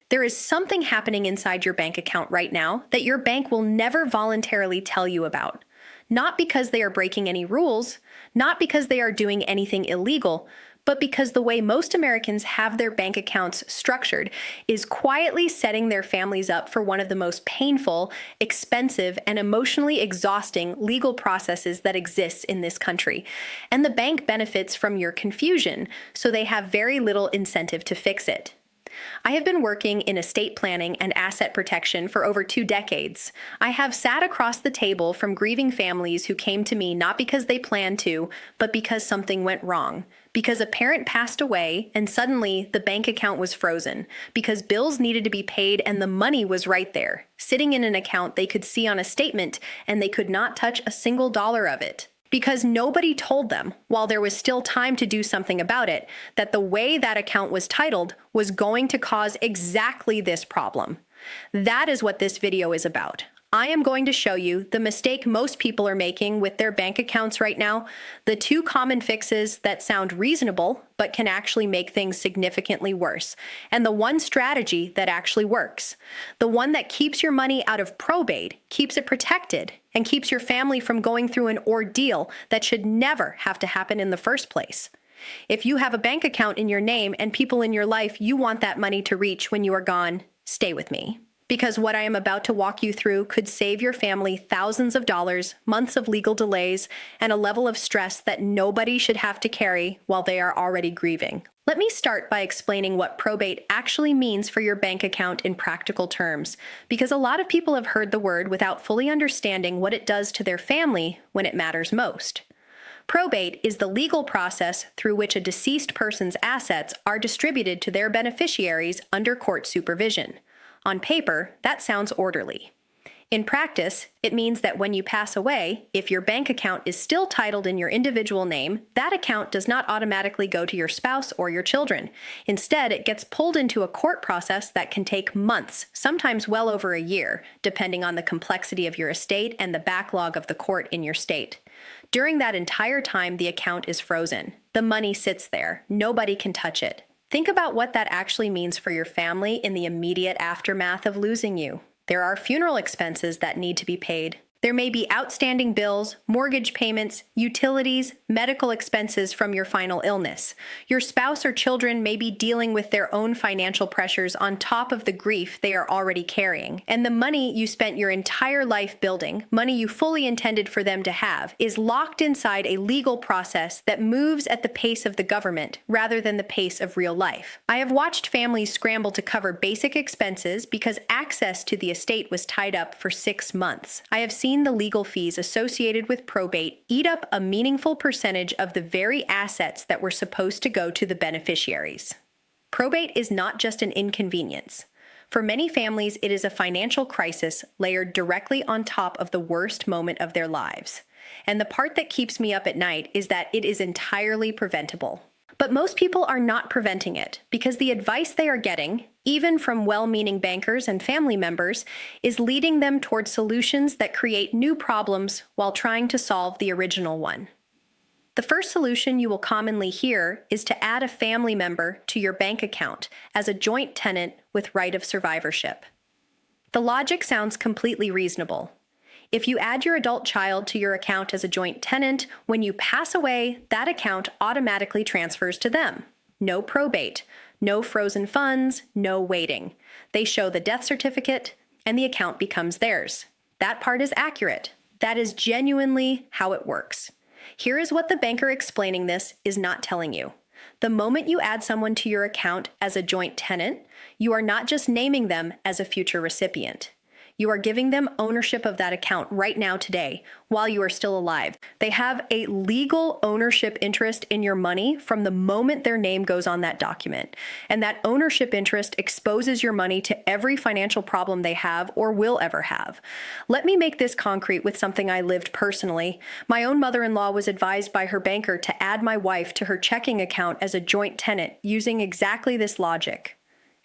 There is something happening inside your bank account right now that your bank will never voluntarily tell you about. Not because they are breaking any rules, not because they are doing anything illegal, but because the way most Americans have their bank accounts structured is quietly setting their families up for one of the most painful, expensive, and emotionally exhausting legal processes that exists in this country. And the bank benefits from your confusion, so they have very little incentive to fix it. I have been working in estate planning and asset protection for over 2 decades. I have sat across the table from grieving families who came to me not because they planned to, but because something went wrong. Because a parent passed away and suddenly the bank account was frozen. Because bills needed to be paid and the money was right there, sitting in an account they could see on a statement and they could not touch a single dollar of it. Because nobody told them, while there was still time to do something about it, that the way that account was titled was going to cause exactly this problem. That is what this video is about. I am going to show you the mistake most people are making with their bank accounts right now, the 2 common fixes that sound reasonable but can actually make things significantly worse, and the one strategy that actually works. The one that keeps your money out of probate, keeps it protected, and keeps your family from going through an ordeal that should never have to happen in the first place. If you have a bank account in your name and people in your life you want that money to reach when you are gone, stay with me. Because what I am about to walk you through could save your family thousands of dollars, months of legal delays, and a level of stress that nobody should have to carry while they are already grieving. Let me start by explaining what probate actually means for your bank account in practical terms, because a lot of people have heard the word without fully understanding what it does to their family when it matters most. Probate is the legal process through which a deceased person's assets are distributed to their beneficiaries under court supervision. On paper, that sounds orderly. In practice, it means that when you pass away, if your bank account is still titled in your individual name, that account does not automatically go to your spouse or your children. Instead, it gets pulled into a court process that can take months, sometimes well over a year, depending on the complexity of your estate and the backlog of the court in your state. During that entire time, the account is frozen. The money sits there. Nobody can touch it. Think about what that actually means for your family in the immediate aftermath of losing you. There are funeral expenses that need to be paid. There may be outstanding bills, mortgage payments, utilities, medical expenses from your final illness. Your spouse or children may be dealing with their own financial pressures on top of the grief they are already carrying. And the money you spent your entire life building, money you fully intended for them to have, is locked inside a legal process that moves at the pace of the government rather than the pace of real life. I have watched families scramble to cover basic expenses because access to the estate was tied up for 6 months. I have seen the legal fees associated with probate eat up a meaningful percentage of the very assets that were supposed to go to the beneficiaries. Probate is not just an inconvenience. For many families, it is a financial crisis layered directly on top of the worst moment of their lives. And the part that keeps me up at night is that it is entirely preventable. But most people are not preventing it because the advice they are getting, even from well-meaning bankers and family members, is leading them toward solutions that create new problems while trying to solve the original one. The first solution you will commonly hear is to add a family member to your bank account as a joint tenant with right of survivorship. The logic sounds completely reasonable. If you add your adult child to your account as a joint tenant, when you pass away, that account automatically transfers to them. No probate, no frozen funds, no waiting. They show the death certificate, and the account becomes theirs. That part is accurate. That is genuinely how it works. Here is what the banker explaining this is not telling you. The moment you add someone to your account as a joint tenant, you are not just naming them as a future recipient. You are giving them ownership of that account right now today, while you are still alive. They have a legal ownership interest in your money from the moment their name goes on that document. And that ownership interest exposes your money to every financial problem they have or will ever have. Let me make this concrete with something I lived personally. My own mother-in-law was advised by her banker to add my wife to her checking account as a joint tenant using exactly this logic.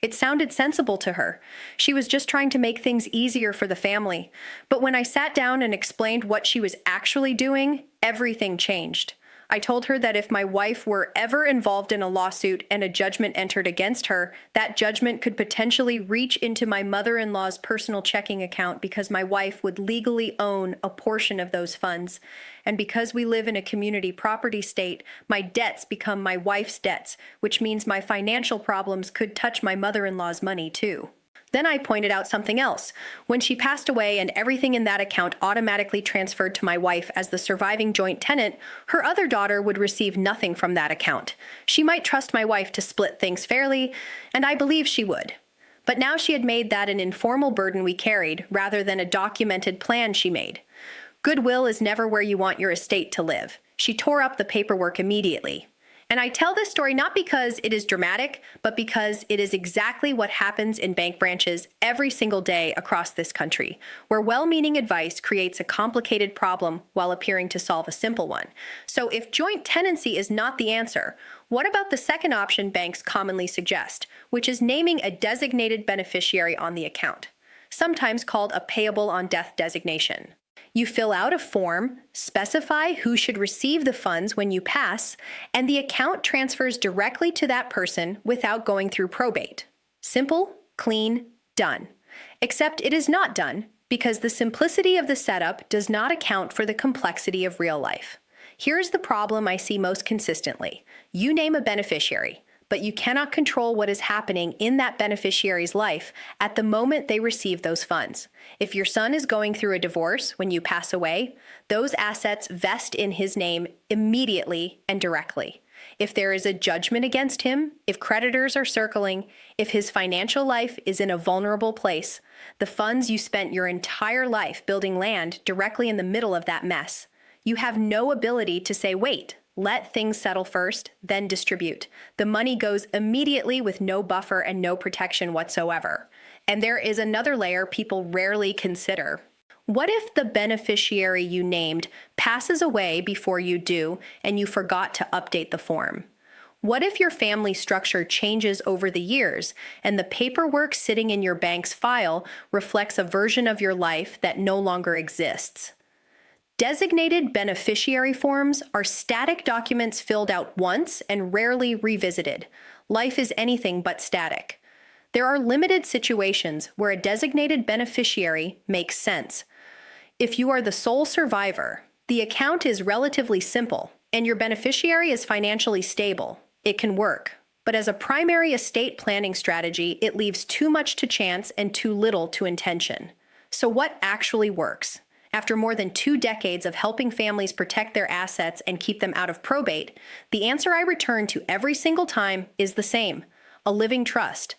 It sounded sensible to her. She was just trying to make things easier for the family. But when I sat down and explained what she was actually doing, everything changed. I told her that if my wife were ever involved in a lawsuit and a judgment entered against her, that judgment could potentially reach into my mother-in-law's personal checking account because my wife would legally own a portion of those funds. And because we live in a community property state, my debts become my wife's debts, which means my financial problems could touch my mother-in-law's money too. Then I pointed out something else. When she passed away and everything in that account automatically transferred to my wife as the surviving joint tenant, her other daughter would receive nothing from that account. She might trust my wife to split things fairly, and I believe she would. But now she had made that an informal burden we carried rather than a documented plan she made. Goodwill is never where you want your estate to live. She tore up the paperwork immediately. And I tell this story not because it is dramatic, but because it is exactly what happens in bank branches every single day across this country, where well-meaning advice creates a complicated problem while appearing to solve a simple one. So if joint tenancy is not the answer, what about the second option banks commonly suggest, which is naming a designated beneficiary on the account, sometimes called a payable on death designation? You fill out a form, specify who should receive the funds when you pass, and the account transfers directly to that person without going through probate. Simple, clean, done. Except it is not done because the simplicity of the setup does not account for the complexity of real life. Here's the problem I see most consistently. You name a beneficiary, but you cannot control what is happening in that beneficiary's life at the moment they receive those funds. If your son is going through a divorce when you pass away, those assets vest in his name immediately and directly. If there is a judgment against him, if creditors are circling, if his financial life is in a vulnerable place, the funds you spent your entire life building land directly in the middle of that mess. You have no ability to say, wait, let things settle first, then distribute. The money goes immediately with no buffer and no protection whatsoever. And there is another layer people rarely consider. What if the beneficiary you named passes away before you do and you forgot to update the form? What if your family structure changes over the years and the paperwork sitting in your bank's file reflects a version of your life that no longer exists? Designated beneficiary forms are static documents filled out once and rarely revisited. Life is anything but static. There are limited situations where a designated beneficiary makes sense. If you are the sole survivor, the account is relatively simple, and your beneficiary is financially stable. It can work. But as a primary estate planning strategy, it leaves too much to chance and too little to intention. So what actually works? After more than 2 decades of helping families protect their assets and keep them out of probate, the answer I return to every single time is the same: a living trust.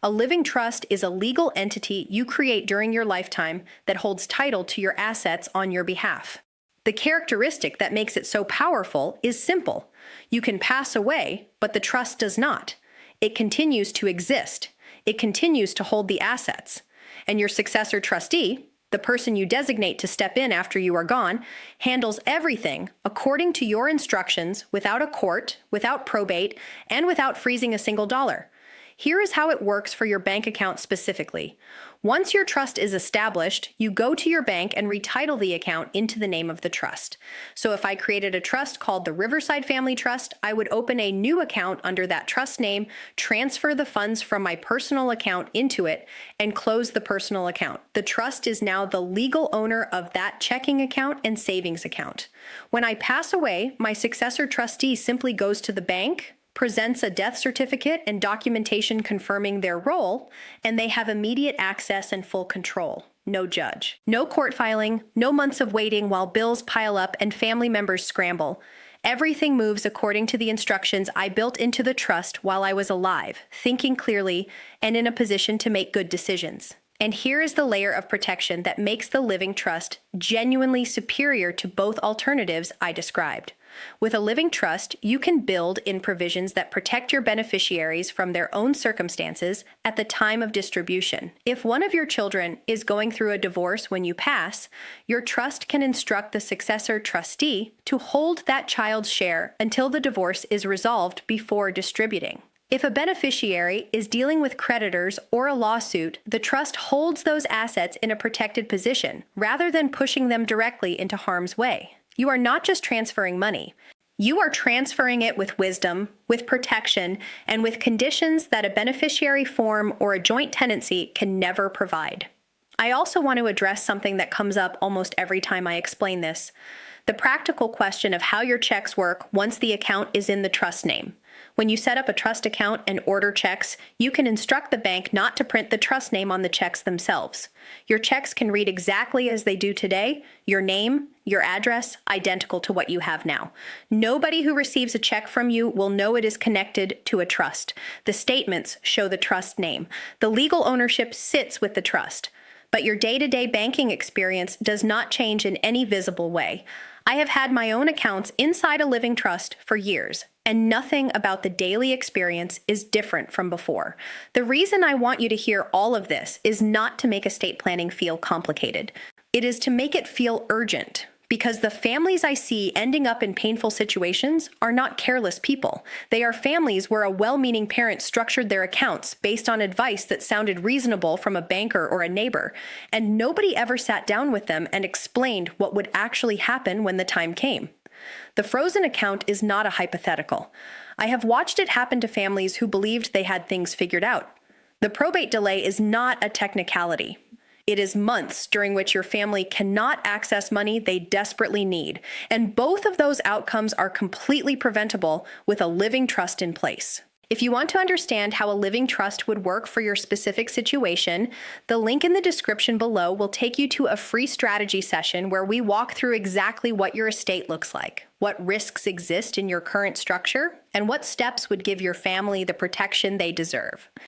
A living trust is a legal entity you create during your lifetime that holds title to your assets on your behalf. The characteristic that makes it so powerful is simple. You can pass away, but the trust does not. It continues to exist. It continues to hold the assets. And your successor trustee, the person you designate to step in after you are gone, handles everything according to your instructions without a court, without probate, and without freezing a single dollar. Here is how it works for your bank account specifically. Once your trust is established, you go to your bank and retitle the account into the name of the trust. So if I created a trust called the Riverside Family Trust, I would open a new account under that trust name, transfer the funds from my personal account into it, and close the personal account. The trust is now the legal owner of that checking account and savings account. When I pass away, my successor trustee simply goes to the bank, presents a death certificate and documentation confirming their role, and they have immediate access and full control. No judge. No court filing, no months of waiting while bills pile up and family members scramble. Everything moves according to the instructions I built into the trust while I was alive, thinking clearly, and in a position to make good decisions. And here is the layer of protection that makes the living trust genuinely superior to both alternatives I described. With a living trust, you can build in provisions that protect your beneficiaries from their own circumstances at the time of distribution. If one of your children is going through a divorce when you pass, your trust can instruct the successor trustee to hold that child's share until the divorce is resolved before distributing. If a beneficiary is dealing with creditors or a lawsuit, the trust holds those assets in a protected position rather than pushing them directly into harm's way. You are not just transferring money. You are transferring it with wisdom, with protection, and with conditions that a beneficiary form or a joint tenancy can never provide. I also want to address something that comes up almost every time I explain this: the practical question of how your checks work once the account is in the trust name. When you set up a trust account and order checks, you can instruct the bank not to print the trust name on the checks themselves. Your checks can read exactly as they do today, your name, your address, identical to what you have now. Nobody who receives a check from you will know it is connected to a trust. The statements show the trust name. The legal ownership sits with the trust. But your day-to-day banking experience does not change in any visible way. I have had my own accounts inside a living trust for years, and nothing about the daily experience is different from before. The reason I want you to hear all of this is not to make estate planning feel complicated. It is to make it feel urgent, because the families I see ending up in painful situations are not careless people. They are families where a well-meaning parent structured their accounts based on advice that sounded reasonable from a banker or a neighbor, and nobody ever sat down with them and explained what would actually happen when the time came. The frozen account is not a hypothetical. I have watched it happen to families who believed they had things figured out. The probate delay is not a technicality. It is months during which your family cannot access money they desperately need, and both of those outcomes are completely preventable with a living trust in place. If you want to understand how a living trust would work for your specific situation, the link in the description below will take you to a free strategy session where we walk through exactly what your estate looks like, what risks exist in your current structure, and what steps would give your family the protection they deserve.